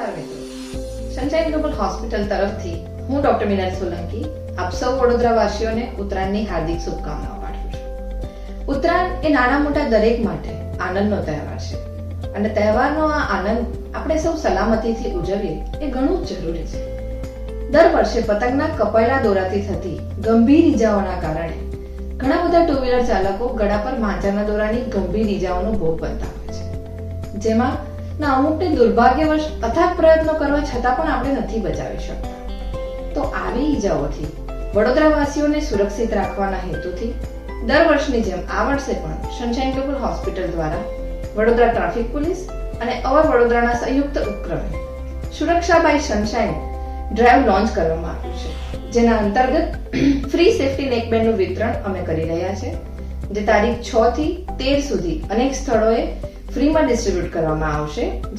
નમસ્કાર મિત્રો, sunshine global hospital તરફથી હું ડોક્ટર મીનલ સોલંકી આપ સૌ વડોદરા વાસીઓને ઉત્તરાયણની હાર્દિક શુભકામનાઓ પાઠવું છું. ઉત્તરાયણ એ નાના મોટા દરેક માટે આનંદનો તહેવાર છે અને તહેવારનો આ આનંદ આપણે સૌ સલામતીથી ઉજવીએ એ ઘણું જ જરૂરી છે. દર વર્ષે પતંગના કપાયેલા દોરાથી થતી ગંભીર ઈજાઓના કારણે ઘણા બધા ટુ વ્હીલર ચાલકો ગળા પર માંચાના દોરાની ગંભીર ઈજાઓનો ભોગ બનતા હોય છે, જેમાં અમુકને દુર્ભાગ્યવશ અથાગ પ્રયત્નો કરવા છતાં પણ આપણે નથી બચાવી શકતા. તો આવી ઈજાઓથી વડોદરાવાસીઓને સુરક્ષિત રાખવાના હેતુથી દર વર્ષની જેમ આ વર્ષે પણ સનશાઇન ગ્લોબલ હોસ્પિટલ દ્વારા વડોદરા ટ્રાફિક પોલીસ અને અવર વડોદરાના સંયુક્ત ઉપક્રમે સુરક્ષા બાય સનશાઇન ડ્રાઈવ લોન્ચ કરવામાં આવ્યું છે, જેના અંતર્ગત ફ્રી સેફટી નેકબેન્ડનું વિતરણ અમે કરી રહ્યા છે, જે તારીખ 6 થી 13 સુધી અનેક સ્થળોએ ફ્રીમાં ડિસ્ટ્રીબ્યુટ કરવામાં આવશે.